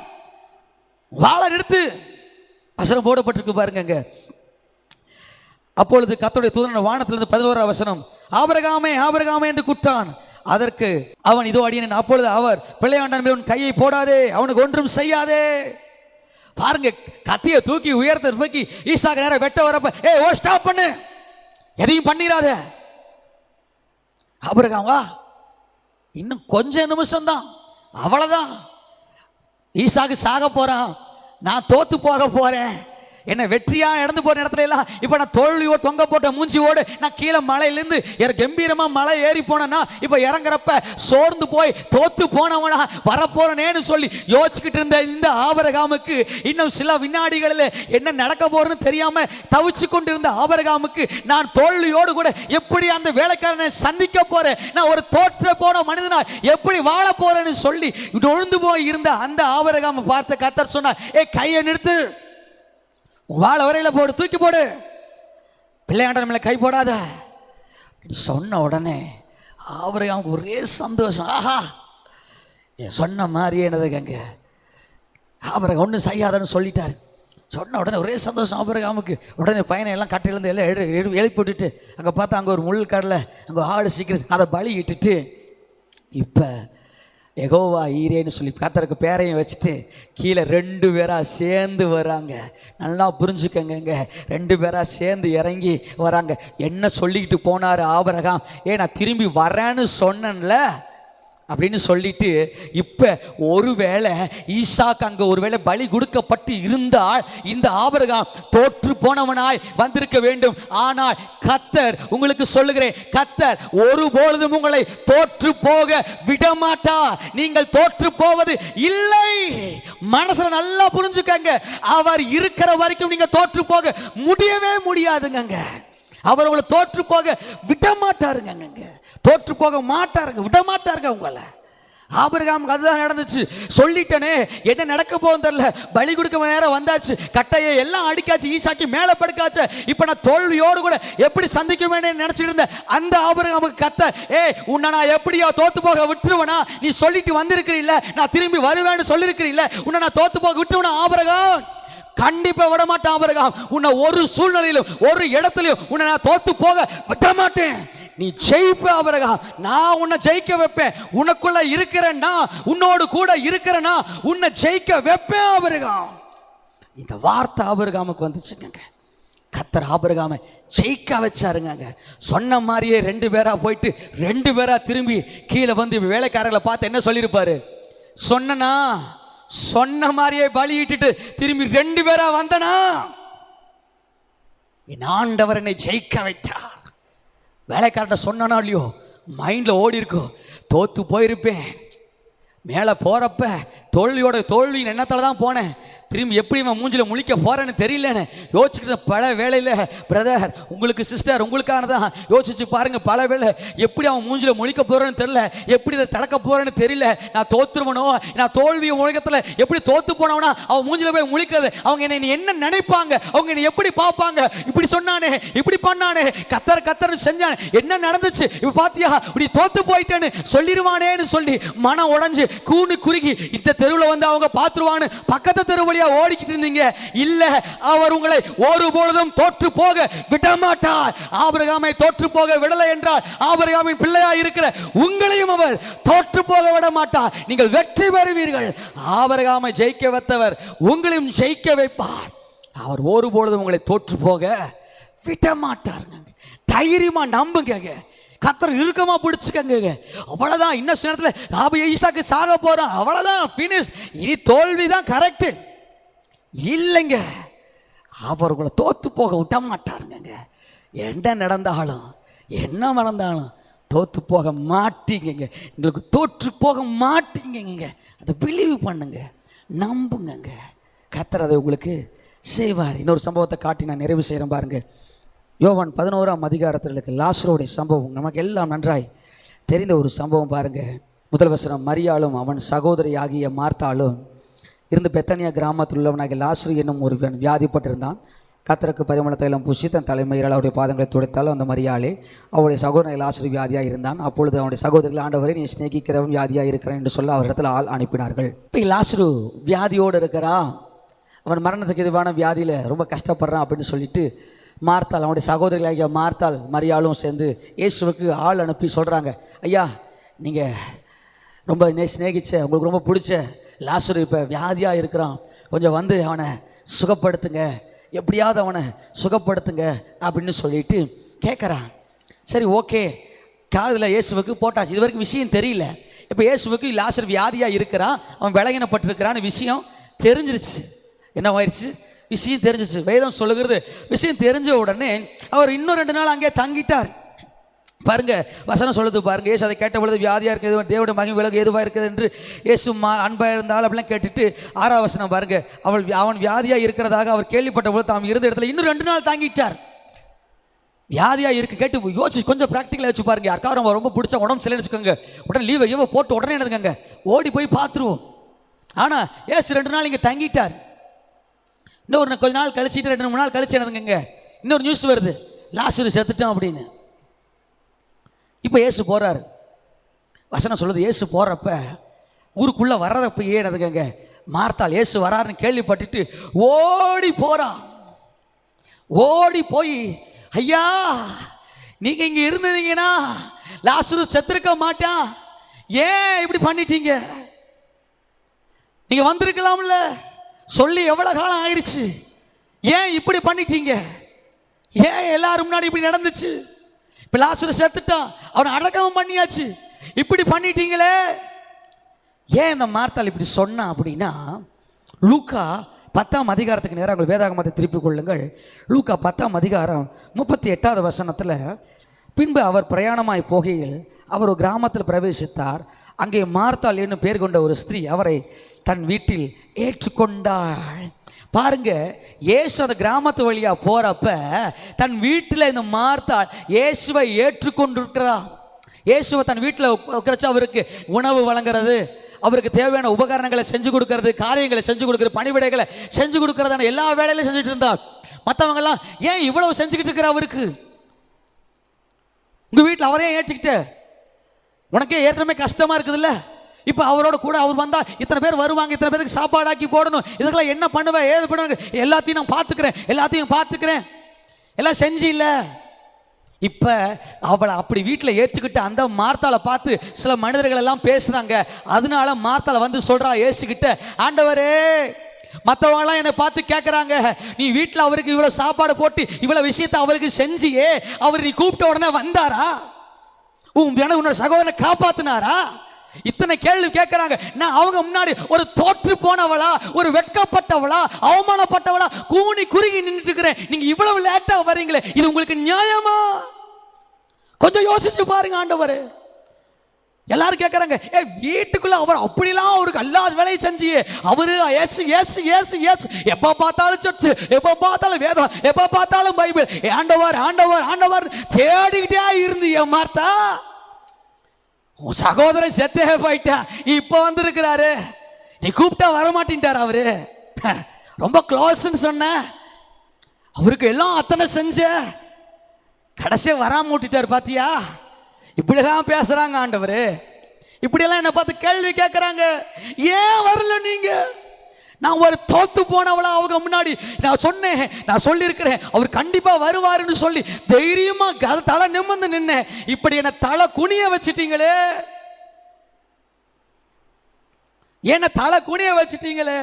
Speaker 1: வாழ நிறுத்து. வசனம் போடப்பட்டிருக்கு பாருங்க. அப்பொழுது கர்த்தருடைய தூதன் வானத்திலிருந்து 11ஆம் வசனம், ஆபிரகாமே ஆபிரகாமே என்று கூப்பிட்டான். அதற்கு அவன், இதோ அடியேன். அப்பொழுது அவர், பிள்ளையாண்டான் மேல் உன் கையை போடாதே, அவனுக்கு ஒன்றும் செய்யாதே. பாருங்க, கத்தியை தூக்கி உயர்த்த தூக்கி ஈசாக்கு நேரம் வெட்ட வரப்ப, ஓ ஸ்டாப் பண்ணு, எதையும் பண்ணிராத. ஆபிரகாம், வா, இன்னும் கொஞ்ச நிமிஷம் தான், அவ்வளவுதான். ஈசாக்கு சாக போறான், நான் தோத்து போக போறேன். என்ன வெற்றியா இழந்து போற இடத்துல எல்லாம் இப்ப நான் தோல்வியோ தொங்க போட்ட மூஞ்சியோடு நான் கீழே மலையிலிருந்து கம்பீரமா மலை ஏறி போனேன்னா இப்ப இறங்குறப்ப சோர்ந்து போய் தோத்து போனவனா வரப்போறேன்னு சொல்லி யோசிச்சுக்கிட்டு இருந்த இந்த ஆபிரகாமுக்கு இன்னும் சில வினாடிகளில் என்ன நடக்க போறேன்னு தெரியாம தவிச்சு கொண்டிருந்த ஆபிரகாமுக்கு நான் தோல்வியோடு கூட எப்படி அந்த வேலைக்காரனை சந்திக்க போறேன், நான் ஒரு தோற்ற போன மனிதனா எப்படி வாழ போறேன்னு சொல்லி நொழுந்து போய் இருந்த அந்த ஆபிரகாமை பார்த்த கர்த்தர் சொன்னார், கையை நிறுத்து, வாழ வரையில போடு, தூக்கி போடு, பிள்ளையாண்ட மேல கை போடாத சொன்ன உடனே ஆபிரகாமுக்கு ஒரே சந்தோஷம். ஆஹா, சொன்ன மாதிரியே என்னதுங்க, ஆபிரகாம் ஒன்றும் செய்யாதன்னு சொல்லிட்டாரு. சொன்ன உடனே ஒரே சந்தோஷம் ஆபிரகாமுக்கு. உடனே பையனை எல்லாம் கட்டையிலேருந்து எல்லாம் எழுப்பி விட்டுட்டு அங்கே பார்த்தா அங்கே ஒரு முள் கடலை, அங்கே ஆடு சீக்கிரம் அதை பலி இட்டுட்டு இப்போ யெகோவா ஈரேன்னு சொல்லி கர்த்தருக்கு பேரையும் வச்சுட்டு கீழே 2 பேரா சேர்ந்து வராங்க. நல்லா புரிஞ்சுக்கங்க, 2 பேரா சேர்ந்து இறங்கி வராங்க. என்ன சொல்லிக்கிட்டு போனார் ஆபிரகாம், நான் திரும்பி வரேன்னு சொன்னேன்ல அப்படின்னு சொல்லிட்டு, இப்போ ஒருவேளை ஈசாக்கு அங்கே ஒருவேளை பலி கொடுக்கப்பட்டு இருந்தால் இந்த ஆபிரகாம் தோற்று போனவனாய் வந்திருக்க வேண்டும். ஆனால் கர்த்தர், உங்களுக்கு சொல்லுகிறேன், கர்த்தர் ஒருபொழுதும் உங்களை தோற்று போக விடமாட்டார். நீங்கள் தோற்று போவது இல்லை. மனசுல நல்லா புரிஞ்சுக்கங்க, அவர் இருக்கிற வரைக்கும் நீங்க தோற்று போக முடியவே முடியாதுங்க. அவர் உங்களை தோற்று போக விட மாட்டாருங்க, தோற்று போக மாட்டாருங்க, விட மாட்டாருங்க உங்களை. ஆபிரகாமுக்கு அதுதான் நடந்துச்சு. சொல்லிட்டனே, என்ன நடக்க போகும் தெரியல, பலி கொடுக்க நேரம் வந்தாச்சு, கட்டையை எல்லாம் அடிக்காச்சு, ஈசாக்கி மேலே படுக்காச்சு, இப்போ நான் தோல்வியோடு கூட எப்படி சந்திக்க வேண்டிய நினைச்சிட்டு இருந்தேன். அந்த ஆபிரகாமுக்கு கத்த, உன்னை நான் எப்படியோ தோத்து போக விட்டுருவனா, நீ சொல்லிட்டு வந்திருக்கிறீல்ல, நான் திரும்பி வருவேன்னு சொல்லியிருக்கிறீல்ல, உன்னை நான் தோத்து போக விட்டுருவனா? ஆபிரகாம் கண்டிப்பா விட மாட்டேன். ஆபிரகாம், உன்னை ஒரு சூழ்நிலையிலும் ஒரு இடத்திலும் உன்னை நான் தோத்து போக விட மாட்டேன். நீ ஜெயிப்ப ஆபிரகாம், நான் உன்னை ஜெயிக்க வைப்பேன். உனக்குள்ள இருக்கிறேன்னா, உன்னோடு கூட இருக்கிறேன்னா உன்னை ஜெயிக்க வைப்பேன் ஆபிரகாம். இந்த வார்த்தை ஆபிரகாமுக்கு வந்துச்சுங்க. கர்த்தர் ஆபிரகாமை ஜெயிக்க வச்சாருங்க. சொன்ன மாதிரியே 2 பேரா போயிட்டு 2 பேரா திரும்பி கீழே வந்து வேலைக்காரர்களை பார்த்து என்ன சொல்லியிருப்பாரு, சொன்ன மாதிரியே பலியிட்டு திரும்பி 2 பேரா வந்தனா, என் ஆண்டவர் என்னை ஜெயிக்க வைத்தார். வேலைக்காரட்ட சொன்னா இல்லையோ, மைண்ட்ல ஓடி இருக்கும், தோத்து போயிருப்பேன். மேலே போறப்ப தோல்வியின் எண்ணத்துல தான் போனேன், திரும்பி எப்படி அவன் மூஞ்சில முழிக்க போறேன்னு தெரியலன்னு யோசிச்சுக்கிட்ட பல வேளையில் பிரதர் உங்களுக்கு சிஸ்டர் உங்களுக்கானதான் யோசிச்சு பாருங்க. பல வேளை எப்படி அவன் மூஞ்சில முழிக்க போறேன்னு தெரியல, எப்படி இதை தடக்க போறேன்னு தெரியல. நான் தோத்துருவனோ, நான் தோல்வி உலகத்தில் எப்படி தோத்து போனவனா அவன் மூஞ்சில போய் முழிக்கிறது. அவங்க என்னை என்ன நினைப்பாங்க, அவங்க என்னை எப்படி பார்ப்பாங்க, இப்படி சொன்னானே இப்படி பண்ணானே கத்தர் செஞ்சான், என்ன நடந்துச்சு இப்ப பாத்தியா இப்படி தோத்து போயிட்டேன்னு சொல்லிடுவானேன்னு சொல்லி மனம் உடைஞ்சு கூணி குறுகி இந்த தெருவில் வந்து அவங்க பார்த்துருவான்னு பக்கத்து தெரு வழியா ஓடிக்கிட்டு இருந்தீங்க. இல்ல, அவர் உங்களை ஒருபொழுதும் தோற்று போக விடமாட்டார். ஆபிரகாமை தோற்று போக விடலை என்றால் ஆபிரகாமின் பிள்ளையா இருக்கிற உங்களையும் அவர் தோற்று போக விட மாட்டார். நீங்கள் வெற்றி பெறுவீர்கள். ஆபிரகாமை ஜெயிக்க வைத்தவர் உங்களையும் ஜெயிக்க வைப்பார். அவர் ஒருபொழுதும் உங்களை தோற்று போக விட மாட்டார். தைரியமா நம்புங்க. கத்தர் இறுக்கமா பிடிச்சுக்கங்க. அவ்வளவுதான். இன்னும் நேரத்தில் ஈசாக்கு சாக போறான், அவ்வளவுதான், பினிஷ். இனி தோல்விதான் கரெக்ட் இல்லைங்க. அவர் உங்களை தோத்து போக விட மாட்டாருங்க. என்ன நடந்தாலும் என்ன நடந்தாலும் தோத்து போக மாட்டீங்க. உங்களுக்கு தோற்று போக மாட்டீங்க. அதை பிலீவ் பண்ணுங்க, நம்புங்க. கத்தர் அதை உங்களுக்கு செய்வார். இன்னொரு சம்பவத்தை காட்டி நான் நிறைவு செய்கிறேன் பாருங்க. யோவான் 11ஆம் அதிகாரத்தில் இருக்க லாசருடைய சம்பவம் நமக்கு எல்லாம் நன்றாய் தெரிந்த ஒரு சம்பவம் பாருங்க. முதல் வசனம், மரியாளும் அவன் சகோதரி ஆகிய மார்த்தாளும் இருந்து பெத்தனியா கிராமத்தில் உள்ளவனாகிய லாசரு என்னும் ஒரு வியாதிப்பட்டிருந்தான். கத்தருக்கு பரிமள தைலம் பூசி தன் தலைமையில் அவருடைய பாதங்களை துடைத்தாலும் அந்த மரியாளே அவருடைய சகோதரன் லாசரு வியாதியாக இருந்தான். அப்பொழுது அவனுடைய சகோதரிகள், ஆண்டவரை நீ சிநேகிக்கிறவன் வியாதியாக இருக்கிறான் என்று சொல்ல அவரிடத்தில் ஆள் அனுப்பினார்கள். இப்போ லாசரு வியாதியோடு இருக்கிறான், அவன் மரணத்துக்கு எதிரான வியாதியில் ரொம்ப கஷ்டப்படுறான் அப்படின்னு சொல்லிட்டு மார்த்தாள், அவனுடைய சகோதரிகளாகிய மார்த்தாள் மரியாளும் சேர்ந்து இயேசுவுக்கு ஆள் அனுப்பி சொல்கிறாங்க, ஐயா நீங்கள் ரொம்ப சிநேகிச்ச உங்களுக்கு ரொம்ப பிடிச்ச லாசரு இப்போ வியாதியாக இருக்கிறான், கொஞ்சம் வந்து அவனை சுகப்படுத்துங்க, எப்படியாவது அவனை சுகப்படுத்துங்க அப்படின்னு சொல்லிட்டு கேட்குறான். சரி, ஓகே, காதில் இயேசுவுக்கு போட்டாச்சு. இது வரைக்கும் விஷயம் தெரியல. இப்போ இயேசுவுக்கு லாசரு வியாதியாக இருக்கிறான், அவன் விலகினப்பட்டிருக்கிறான்னு விஷயம் தெரிஞ்சிருச்சு. என்னவாயிடுச்சு? விஷயம் தெரிஞ்சிச்சு. வேதம் சொல்லுகிறது, விஷயம் தெரிஞ்ச உடனே அவர் இன்னும் 2 நாள் அங்கே தங்கிட்டார். பாருங்க, வசனம் சொல்லுது பாருங்க. இயேசு அதை கேட்ட பொழுது வியாதியாக இருக்குது, தேவனுடைய மகிமை விலகு எதுவாக இருக்குது என்று இயேசு அன்பாக இருந்தால் அப்படிலாம் கேட்டுட்டு 6ஆம் வசனம் பாருங்க, அவன் வியாதியாக இருக்கிறதாக அவர் கேள்விப்பட்ட பொழுது தாம் இருந்த இடத்துல இன்னும் 2 நாள் தாங்கிட்டார். வியாதியாக இருக்கு கேட்டு யோசிச்சு கொஞ்சம் ப்ராக்டிக்கலாக வச்சு பாருங்க. யாருக்காரும் ரொம்ப பிடிச்ச உடம்பு சரியில்லைன்னு வச்சுக்கோங்க, உடனே லீவை போட்டு உடனே என்னதுங்க ஓடி போய் பார்த்துருவோம். ஆனால் இயேசு 2 நாள் இங்கே தங்கிட்டார். இன்னொரு கொஞ்ச நாள் கழிச்சிட்டு 2-3 நாள் கழிச்சு என்னதுங்க இன்னொரு நியூஸ் வருது, லாசரு செத்துட்டான் அப்படின்னு. இப்போ இயேசு போகிறார். வசனம் சொல்லுது, இயேசு போகிறப்ப ஊருக்குள்ளே வர்றதப்ப என்னதுங்க மார்த்தாள் இயேசு வராருன்னு கேள்விப்பட்டுட்டு ஓடி போகிறான். ஓடி போய், ஐயா நீங்கள் இங்கே இருந்தீங்கன்னா லாசரு செத்துருக்க மாட்டான், ஏன் இப்படி பண்ணிட்டீங்க, நீங்கள் வந்திருக்கலாம்ல, சொல்லி எவ்வளோ காலம் ஆயிடுச்சு, ஏன் இப்படி பண்ணிட்டீங்க, ஏன் எல்லாரும் முன்னாடி இப்படி நடந்துச்சு, இப்போ லாசரு செத்துட்டான், அவனை அடக்கம் பண்ணியாச்சு, இப்படி பண்ணிட்டீங்களே. ஏன் இந்த மார்த்தாள் இப்படி சொன்னான் அப்படின்னா, லூக்கா 10ஆம் அதிகாரத்துக்கு நேரம் உங்கள் வேதாகமத்தை திருப்பிக் கொள்ளுங்கள். லூக்கா 10ஆம் அதிகாரம் 38வது வசனத்தில், பின்பு அவர் பிரயாணமாய் போகையில் அவர் ஒரு கிராமத்தில் பிரவேசித்தார். அங்கே மார்த்தாள் என்னும் பேர் கொண்ட ஒரு ஸ்திரீ அவரை தன் வீட்டில் ஏற்றுக்கொண்டாள். பாருங்க, இயேசு அந்த கிராமத்து வழியா போறப்ப தன் வீட்டில் இந்த மார்த்தாள் இயேசுவை ஏற்றுக்கொண்டிருக்கிறார். இயேசுவை தன் வீட்டில் உட்கார்ந்து அவருக்கு உணவு வழங்குறது, அவருக்கு தேவையான உபகரணங்களை செஞ்சு கொடுக்கறது, காரியங்களை செஞ்சு கொடுக்கறது, பணிவிடைகளை செஞ்சு கொடுக்கறதான எல்லா வேலையிலும் செஞ்சுட்டு இருந்தார். மற்றவங்கெல்லாம் ஏன் இவ்வளவு செஞ்சுக்கிட்டு இருக்கிற அவருக்கு, உங்க வீட்டில் அவரே ஏற்றுக்கிட்ட, உனக்கே ஏற்கனவே கஷ்டமா இருக்குதுல்ல, இப்போ அவரோட கூட அவர் வந்தா இத்தனை பேர் வருவாங்க, இத்தனை பேருக்கு சாப்பாடாக்கி போடணும், இதுக்கெல்லாம் என்ன பண்ணுவேன், ஏது பண்ணுவேன், எல்லாத்தையும் நான் பார்த்துக்கிறேன், எல்லாம் செஞ்சு இல்லை. இப்போ அவளை அப்படி வீட்டில் ஏற்றுக்கிட்டு அந்த மார்த்தாளை பார்த்து சில மனிதர்கள் எல்லாம் பேசுறாங்க. அதனால மார்த்தாளை வந்து சொல்றா இயேசுகிட்ட, ஆண்டவரே மற்றவங்களாம் என்னை பார்த்து கேட்குறாங்க, நீ வீட்டில் அவருக்கு இவ்வளோ சாப்பாடு போட்டு இவ்வளோ விஷயத்தை அவருக்கு செஞ்சியே, அவர் நீ கூப்பிட்ட உடனே வந்தாரா, உன்னோட சகோதரனை காப்பாத்தினாரா, இத்தனை கேள்வி கேட்கிறாங்க. நான் அவங்க முன்னாடி ஒரு தோற்று போனவளா, ஒரு வெட்கப்பட்டவளா, அவமானப்பட்டவளா, கூனி குறுகி நின்றுட்டு இருக்கிறேன், நீங்க இவ்வளவு லேட்டா வர்றீங்களே, இது உங்களுக்கு நியாயமா? கொஞ்சம் யோசிச்சு பாருங்க. ஆண்டவரே எல்லாரும் கேட்கறாங்க, ஏ வீட்டுக்குள்ள அவர் அப்படிலாம் அவருக்கு எல்லா வேலையும் செஞ்சு அவரு ஏசு ஏசு ஏசு ஏசு, எப்ப பார்த்தாலும் சர்ச்சு, எப்ப பார்த்தாலும் வேதம், எப்ப பார்த்தாலும் பைபிள், ஆண்டவர் ஆண்டவர் ஆண்டவர் தேடிக்கிட்டே இருந்து மார்த்தா உன் சகோதரன் செத்தே போயிட்டா, இப்ப வந்திருக்கிறாரு, நீ கூப்பிட்டா வரமாட்டேன்ட்டார். அவரு ரொம்ப க்ளோஸ்ன்னு சொன்ன, அவருக்கு எல்லாம் அத்தனை செஞ்ச, கடைசியா வராம விட்டுட்டார். பாத்தியா, இப்படிதான் பேசுறாங்க ஆண்டவரு. இப்படியெல்லாம் என்ன பார்த்து கேள்வி கேட்கறாங்க, ஏன் வரல நீங்க? நான் ஒரு தோத்து போனவளா அவங்க முன்னாடி நான் சொன்னேன், நான் சொல்லியிருக்கிறேன் அவர் கண்டிப்பா வருவாருன்னு சொல்லி தைரியமா தலை நிமிர்ந்து நின்னேன். இப்படி என்ன தலை குனிய வச்சிட்டீங்களே, என்ன தலை குனிய வச்சிட்டீங்களே.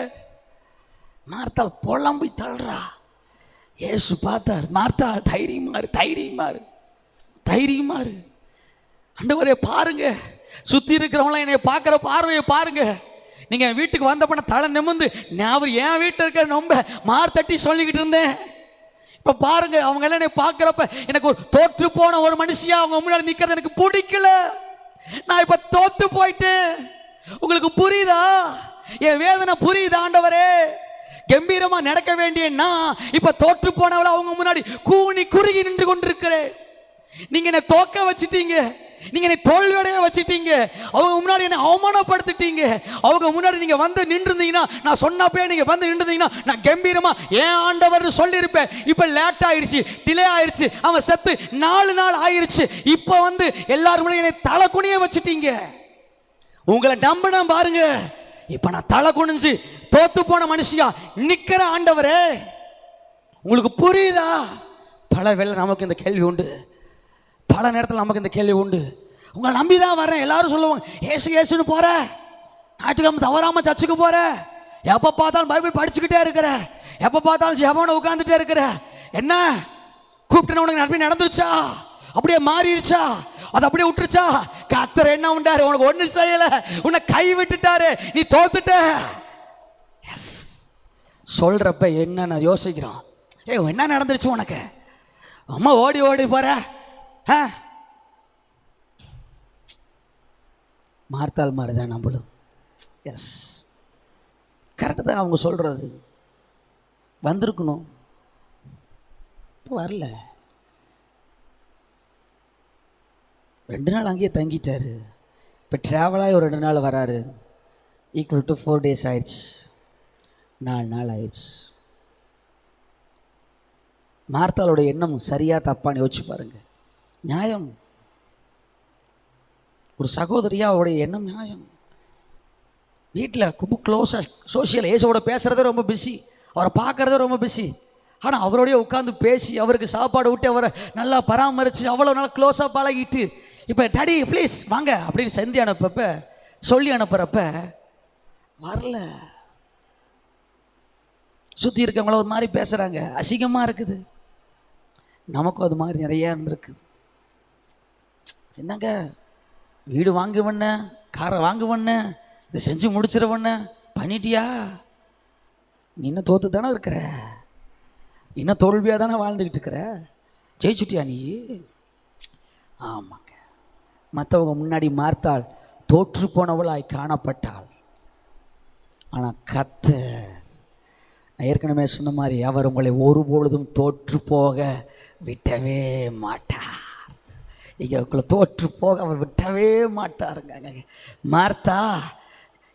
Speaker 1: மார்த்தாள் புலம்பி தள்ளுறா. இயேசு பார்த்தார், மார்த்தாள் தைரியமாரு தைரியமாரு தைரியமாரு. ஆண்டவரே பாருங்க, சுத்தி இருக்கிறவங்களாம் என்னை பார்க்குற பார்வையை பாருங்க. நீங்க வீட்டுக்கு வந்த பண்ண தலை நிமிர்ந்து அவர் என் வீட்டில் இருக்க ரொம்ப மார்த்தட்டி சொல்லிக்கிட்டு இருந்தேன். இப்ப பாருங்க, அவங்க எல்லாம் என்னை பார்க்குறப்ப எனக்கு ஒரு தோற்று போன ஒரு மனுஷியா அவங்க முன்னாடி நிக்கிறது எனக்கு பிடிக்கல. நான் இப்ப தோத்து போயிட்டேன். உங்களுக்கு புரியுதா? என் வேதனை புரியுதா ஆண்டவரே? கம்பீரமா நடக்க வேண்டிய நான் இப்ப தோற்று போனவள அவங்க முன்னாடி கூனி குறுகி நின்று கொண்டிருக்கிறேன். நீங்க என்ன தோக்க வச்சிட்டீங்க, நீங்க என்னை தோல்வியடைய வச்சிட்டீங்க, அவங்க முன்னாடி என்ன அவமானப்படுத்திட்டீங்க. அவங்க முன்னாடி நீங்க வந்து நின்றுந்தீங்கன்னா, நான் சொன்னப்பே நீங்க வந்து நின்றுந்தீங்கன்னா நான் கம்பீரமா ஏன் ஆண்டவர் சொல்லியிருப்பேன். இப்ப லேட் ஆயிருச்சு, டிலே ஆயிருச்சு, அவன் செத்து 4 நாள் ஆயிருச்சு. இப்ப வந்து எல்லாரும் என்னை தலை குனிய வச்சிட்டீங்க. உங்களை நம்பினா பாருங்க, இப்ப நான் தலை குனிஞ்சு தோத்து போன மனுஷியா நிக்கிற ஆண்டவரே. உங்களுக்கு புரியுதா? பல வேளை நமக்கு இந்த கேள்வி உண்டு, பல நேரத்தில் நமக்கு இந்த கேள்வி உண்டு. உங்களை நம்பிதான் வரேன். எல்லாரும் சொல்லுவாங்க, ஏசு ஏசுன்னு போற, ஞாயிற்றுக்கிழமை தவறாம சர்ச்சுக்கு போற, எப்ப பார்த்தாலும் பைபிள் படிச்சுக்கிட்டே இருக்கிற, எப்ப பார்த்தாலும் ஜெபம்ல உட்கார்ந்துட்டே இருக்கிற, என்ன கூப்பிட்டு உனக்கு நன்மை நடந்துருச்சா? அப்படியே மாறிடுச்சா? அது அப்படியே விட்டுருச்சா? கர்த்தர் என்ன உண்டாரு, உனக்கு ஒண்ணு செய்யல, உன்னை கை விட்டுட்டாரு, நீ தோத்துட்ட. எஸ் சொல்றப்ப என்ன நான் யோசிக்கிறோம், என்ன நடந்துருச்சு உனக்கு? அம்மா ஓடி ஓடி போற. மார்த்தாள் மாதிரிதான் நம்மளும். எஸ் கரெக்டு தான் அவங்க சொல்றது, வந்திருக்கணும், வரல. 2 நாள் அங்கேயே தங்கிட்டாரு. இப்போ ட்ராவலாகி ஒரு 2 நாள் வராரு, ஈக்குவல் டு 4 days ஆயிடுச்சு, 4 நாள் ஆயிடுச்சு. மார்த்தாளோட எண்ணம் சரியா தப்பான்னு யோசிச்சு பாருங்க. நியாயம், ஒரு சகோதரியா அவருடைய எண்ணம் நியாயம். வீட்டில் ரொம்ப க்ளோஸாக சோசியல் ஏசோட பேசுகிறதே ரொம்ப பிஸி, அவரை பார்க்குறதே ரொம்ப பிஸி. ஆனால் அவரோடைய உட்காந்து பேசி அவருக்கு சாப்பாடு விட்டு அவரை நல்லா பராமரித்து அவ்வளோ நல்லா க்ளோஸாக பழகிட்டு இப்போ டாடி ப்ளீஸ் வாங்க அப்படின்னு செஞ்சு அனுப்பப்ப சொல்லி அனுப்புகிறப்ப வரல. சுற்றி இருக்கவங்கள ஒரு மாதிரி பேசுகிறாங்க, அசிங்கமாக இருக்குது. நமக்கும் அது மாதிரி நிறையா இருந்திருக்குது. என்னங்க வீடு வாங்குவண்ண, காரை வாங்குவண்ண, இதை செஞ்சு முடிச்சிடவண்ண பண்ணிட்டியா? நீ இன்னும் தோத்து தானே இருக்கிற, இன்னும் தோல்வியாக தானே வாழ்ந்துக்கிட்டு இருக்கிற, ஜெயிச்சுட்டியா நீ? ஆமாங்க. மற்றவங்க முன்னாடி மார்த்தாள் தோற்று போனவளாய் காணப்பட்டாள். ஆனால் கர்த்தர், நான் ஏற்கனவே சொன்ன மாதிரி, அவர் உங்களை ஒருபொழுதும் தோற்று போக விட்டவே மாட்டார். நீங்கள் உங்களை தோற்று போக அவர் விட்டவே மாட்டாருங்க. மார்த்தா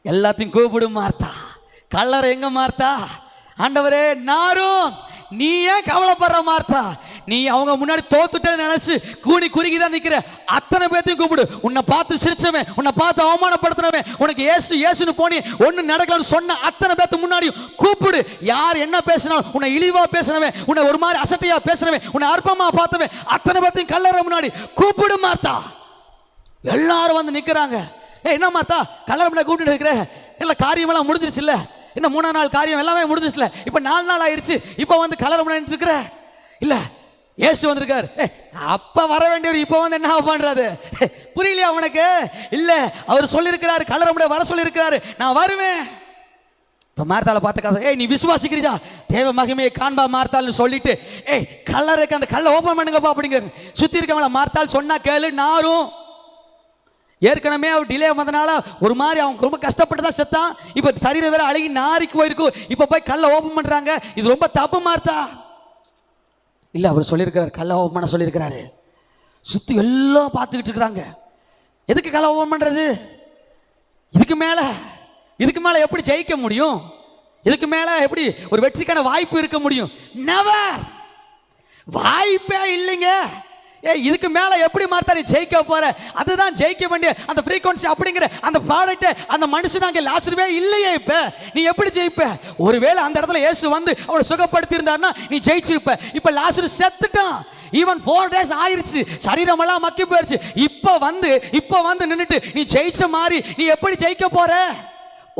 Speaker 1: எல்லாத்தையும் கூப்பிடு மார்த்தா. கல்லறை எங்க மார்த்தா? ஆண்டவரே நாரும், நீ ஏன் கவலைப்படுற மார்த்தா? நீ அவங்க முன்னாடி தோத்துட்டே நினைச்சு கூனி குறுகிதான் நிக்கிற அத்தனை பேர்த்தையும் கூப்பிடு. உன்னை பார்த்து சிரிச்சவன், உன்னை பார்த்து அவமானப்படுத்தினவன், உனக்கு ஏசு ஏசுன்னு போனி ஒன்னு நடக்கலன்னு சொன்ன அத்தனை பேர்த்து முன்னாடியும் கூப்பிடு. யார் என்ன பேசினாலும், உன்னை இழிவா பேசினவன், உன்னை ஒரு மாதிரி அசட்டையா பேசினவன், உன்னை அற்பமா பார்த்தவன், அத்தனை பேர்த்தையும் கல்லறை முன்னாடி கூப்பிடு மார்த்தா. எல்லாரும் வந்து நிக்கிறாங்க. என்ன மார்த்தா கல்லறை முன்னாடி கூப்பிட்டு இருக்கிற? இல்ல காரியமெல்லாம் முடிஞ்சிருச்சு, இல்ல இன்னும் 3ஆம் நாள் காரியம் எல்லாமே முடிஞ்சிச்சுல, இப்ப 4 நாள் ஆயிடுச்சு, இப்ப வந்து கல்லறை முன்னாடி இருக்கிற? இல்ல ஏசு வந்திருக்காரு. அப்ப வர வேண்டியவர் இப்ப வந்து என்ன பண்றாரு? புரியலையா அவனுக்கு? இல்ல அவர் சொல்லியிருக்கிறாரு, கல்லறை முன்னாடி வர சொல்லியிருக்கிறாரு, நான் வருவேன். இப்ப மார்த்தாளை பார்த்த காசு, நீ விசுவாசிக்கிறீதா? தேவ மகிமையை காண்பா மார்த்தாள்னு சொல்லிட்டு, கல்லறைக்கு அந்த கல்லை ஓபன் பண்ணுங்கப்பா அப்படிங்க. சுத்தி இருக்கவங்கள மார்த்தாள் சொன்னா கேளு நாரும், ஏற்கனவே அவர் டிலே வந்தனால ஒரு மாதிரி அவங்க ரொம்ப கஷ்டப்பட்டு தான் செத்தான். இப்போ சரீரம் வேற அழுகி நாரிக்கு போயிருக்கும். இப்போ போய் கல்லை ஓப்பன் பண்ணுறாங்க. இது ரொம்ப தப்பு மார்த்தா. இல்லை, அவர் சொல்லியிருக்கிறார், கல்லை ஓப்பன் பண்ண சொல்லியிருக்கிறாரு. சுற்றி எல்லாம் பார்த்துக்கிட்டு இருக்கிறாங்க. எதுக்கு கல்லை ஓப்பன் பண்ணுறது? இதுக்கு மேலே எப்படி ஜெயிக்க முடியும்? இதுக்கு மேலே எப்படி ஒரு வெற்றிக்கான வாய்ப்பு இருக்க முடியும்? நெவர். வாய்ப்பே இல்லைங்க. இதுக்கு மேலே எப்படி மார்த்தா நீ ஜெயிக்க போற? அதுதான் ஜெயிக்க வேண்டிய அந்த ஃப்ரீக்வன்சி அப்படிங்கிற அந்த ப்ராடக்ட் அந்த மனுஷன் அங்கே லாஸ்ட்வே இல்லையே. இப்போ நீ எப்படி ஜெயிப்ப? ஒருவேளை அந்த இடத்துல இயேசு வந்து அவனை சுகப்படுத்தி இருந்தாருன்னா நீ ஜெயிச்சிருப்ப. இப்போ லாஸ்ட் செத்துட்டான். ஈவன் 4 days ஆயிருச்சு. சரீரமெல்லாம் மக்கி போயிருச்சு. இப்போ வந்து நின்றுட்டு நீ ஜெயிச்ச மாதிரி நீ எப்படி ஜெயிக்க போற?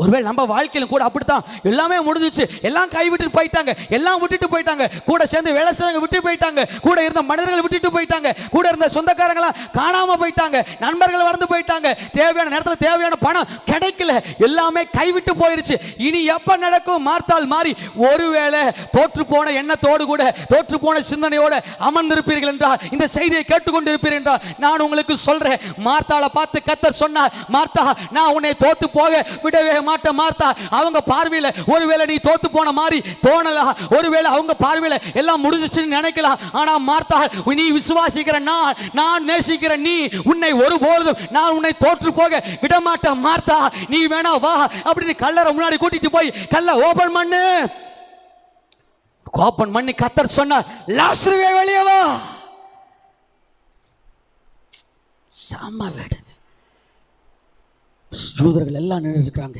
Speaker 1: ஒருவேளை நம்ம வாழ்க்கையிலும் கூட அப்படித்தான். எல்லாமே முடிஞ்சிச்சு, எல்லாம் கைவிட்டு போயிட்டாங்க, எல்லாம் விட்டுட்டு போயிட்டாங்க, கூட சேர்ந்து வேலை செய்ய விட்டு போயிட்டாங்க, கூட இருந்த மனிதர்களை விட்டுட்டு போயிட்டாங்க, கூட இருந்த சொந்தக்காரங்களாம் காணாம போயிட்டாங்க, நண்பர்கள் வந்து போயிட்டாங்க, தேவையான நேரத்தில் தேவையான பணம் கிடைக்கல, எல்லாமே கைவிட்டு போயிருச்சு. இனி எப்ப நடக்கும்? மார்த்தாள் மாறி ஒருவேளை தோற்று போன எண்ணத்தோடு கூட தோற்று போன சிந்தனையோடு அமர்ந்திருப்பீர்கள் என்றால், இந்த செய்தியை கேட்டுக்கொண்டு இருப்பீர்கள் என்றால், நான் உங்களுக்கு சொல்றேன், மார்த்தாளை பார்த்து கர்த்தர் சொன்னார், மார்த்தா நான் உன்னை தோத்து போக விடவே மாட்ட மார்த்தா. அவங்க பார்வையில ஒருவேளை நீ தோத்து போன மாதிரி தோணலாம், ஒருவேளை அவங்க பார்வையில எல்லாம் முடிஞ்சிச்சுன்னு நினைக்கலாம். ஆனா மார்த்தா, நீ விசுவாசிக்கிற நான் நேசிக்கிற நீ, உன்னை ஒருபொழுதும் நான் உன்னை தோற்று போக விட மாட்டேன் மார்த்தா. நீ வேணா வா அப்படின்னு கல்லறை முன்னாடி கூட்டிட்டு போய் கல்லை ஓபன் பண்ணு. ஓபன் பண்ணி கர்த்தர் சொன்னார், லாசருவே வெளியே வா. சாமா வேடு யூதர்கள் எல்லாம் நின்று இருக்கிறாங்க.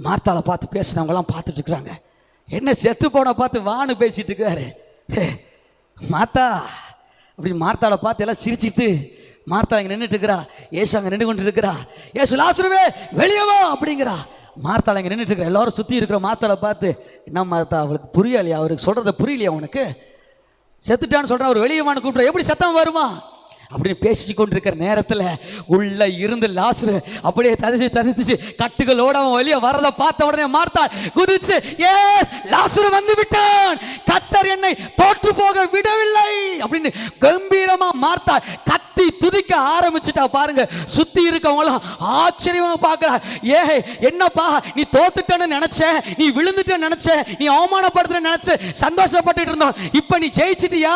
Speaker 1: மார்த்தாளை பார்த்து பேசினவங்கலாம் பார்த்துட்டு இருக்கிறாங்க. என்ன செத்து போன பார்த்து வான்னு பேசிட்டு இருக்காரு. மாத்தா அப்படி மார்த்தாளை பார்த்து எல்லாம் சிரிச்சிட்டு மார்த்தா இங்கே நின்றுட்டு இருக்கிறா. ஏசு அங்கே நின்று கொண்டு இருக்கிறா. ஏசு லாசருவே வெளியே வா அப்படிங்கிறா. மார்த்தாளை இங்கே நின்றுட்டு இருக்கிற எல்லாரும் சுற்றி இருக்கிற மார்த்தாளை பார்த்து, என்ன மார்த்தா அவளுக்கு புரியலையா? அவருக்கு சொல்கிறத புரியலையா உனக்கு? செத்துட்டான்னு சொல்கிறேன், அவர் வெளியே வான்னு கூப்பிட்ற, எப்படி சத்தம் வருமா அப்படின்னு பேசி கொண்டிருக்கிற நேரத்தில் உள்ள இருந்து லாசரு அப்படியே தனிச்சு கட்டுகளோட அவன் வெளியே வரதை பார்த்த உடனே மார்த்தாள் குதிச்சு, எஸ் லாசரு வந்து விட்டான், கர்த்தர் என்னை தோற்று போக விடவில்லை அப்படின்னு கம்பீரமா மார்த்தாள் கத்தி துதிக்க ஆரம்பிச்சுட்டா. பாருங்க, சுத்தி இருக்கவங்களும் ஆச்சரியமா பார்க்கறா. என்னப்பா நீ தோத்துட்டேன்னு நினைச்ச, நீ விழுந்துட்டேன்னு நினைச்ச, நீ அவமானப்படுத்துறேன்னு நினைச்ச, சந்தோஷப்பட்டுட்டு இருந்தோம், இப்ப நீ ஜெயிச்சிட்டியா?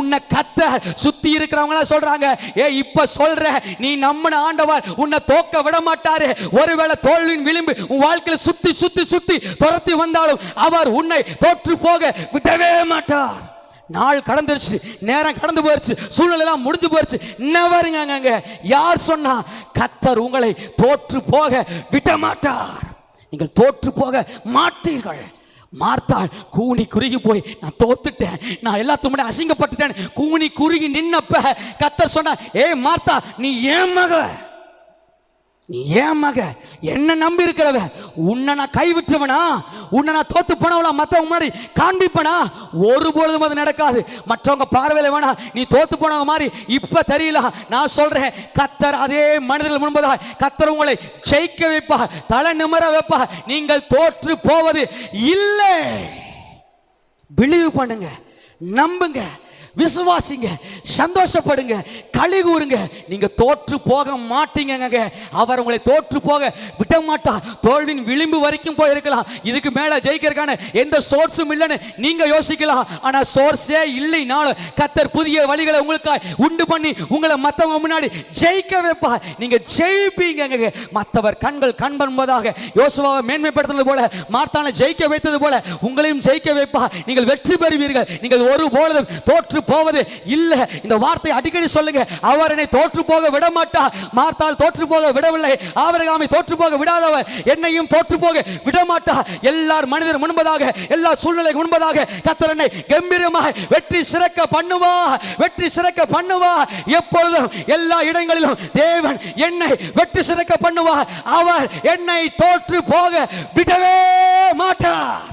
Speaker 1: உன்னை கர்த்தர் சுத்தி இருக்கிறவங்களா சொல்ற, இப்ப சொல்ற, நீ நம்மன ஆண்டவர் உன்னை தோக்க விட மாட்டாரு. ஒருவேளை தோல்வியின் விளிம்பு உன் வாழ்க்கையில் சுத்தி சுத்தி சுத்தி துரத்தி வந்தாலும் அவர் உன்னை தோற்று போக விடவே மாட்டார். நாள் கடந்துருச்சு, நேரம் கடந்து போயிருச்சு, சூழ்நிலை எல்லாம் முடிஞ்சு போயிருச்சு. நெவருங்க. யார் சொன்னா? கர்த்தர் உங்களை தோற்று போக விட மாட்டார். நீங்கள் தோற்று போக மாட்டீர்கள். மார்த்தாள் கூனி குறுகி போய், நான் தோத்துட்டேன், நான் எல்லாத்துக்கு முன்னாடி அசிங்கப்பட்டுட்டேன், கூனி குறுகி நின்னப்ப கர்த்தர் சொன்னா, மார்த்தா நீ ஏன் மக, என்ன நம்பி இருக்கிறவ, உன்னை நான் கைவிட்டுவனா, உன்னை நான் தோத்து போனவளா மற்றவங்க முன்னாடி காண்பிப்பனா? ஒருபொழுதும் அது நடக்காது. மற்றவங்க பார்வையில வேணா நீ தோத்து போனவங்க மாதிரி இப்ப தெரியல. நான் சொல்றேன், கர்த்தர் அதே மனிதர்கள் முன்பதாக கர்த்தர் உங்களை ஜெயிக்க வைப்பா, தலை நிமிர வைப்பா. நீங்கள் தோற்று போவது இல்லை. பிலீவ் பண்ணுங்க, நம்புங்க, விசுவாசிங்க, சந்தோஷப்படுங்க, களி கூறுங்க. நீங்க தோற்று போக மாட்டீங்க. அவர் உங்களை தோற்று போக விட மாட்டார். தோல்வியின் விளிம்பு வரைக்கும் போயிருக்கலாம், இதுக்கு மேல ஜெயிக்கிறதுக்கான எந்த சோர்ஸும் இல்லைன்னு நீங்க யோசிக்கலாம். ஆனா சோர்ஸே இல்லைனாலும் கர்த்தர் புதிய வழிகளை உங்களுக்காய் உண்டு பண்ணி உங்களை மற்றவங்க முன்னாடி ஜெயிக்க வைப்பார். நீங்க ஜெயிப்பீங்க. மற்றவர் கண்கள் கண்பன்பதாக யோசுவாவை மேன்மைப்படுத்துவது போல, மார்த்தாளை ஜெயிக்க வைத்தது போல உங்களையும் ஜெயிக்க வைப்பார். நீங்கள் வெற்றி பெறுவீர்கள். நீங்கள் ஒருபொழுதும் தோற்று போவது இல்ல. இந்த வார்த்தை அடிக்கடி சொல்லுங்க. அவர் என்னை தோற்று போக விட மாட்டார். மார்த்தாள் தோற்று போக விடவில்லை. ஆபிரகாமை தோற்று போக விடாதவர் என்னையும் தோற்று போக விட மாட்டார். எல்லார் மனிதர் முன்பதாக, எல்லா சூழ்நிலை முன்பதாக கர்த்தர் என்னை கம்பீரமாக வெற்றி சிறக்க பண்ணுவா, வெற்றி சிறக்க பண்ணுவா. எப்பொழுதும் எல்லா இடங்களிலும் தேவன் என்னை வெற்றி சிறக்க பண்ணுவார். அவர் என்னை தோற்று போக விடவே மாட்டார்.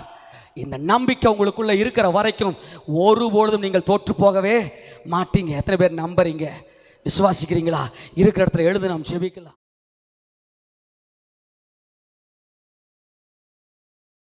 Speaker 1: இந்த நம்பிக்கை உங்களுக்குள்ள இருக்கிற வரைக்கும் ஒருபொழுதும் நீங்கள் தோற்று போகவே மாட்டீங்க. எத்தனை பேர் நம்புறீங்க, விசுவாசிக்கிறீங்களா? இருக்கிற இடத்துல எழுது, நாம் ஜெபிக்கலாம்.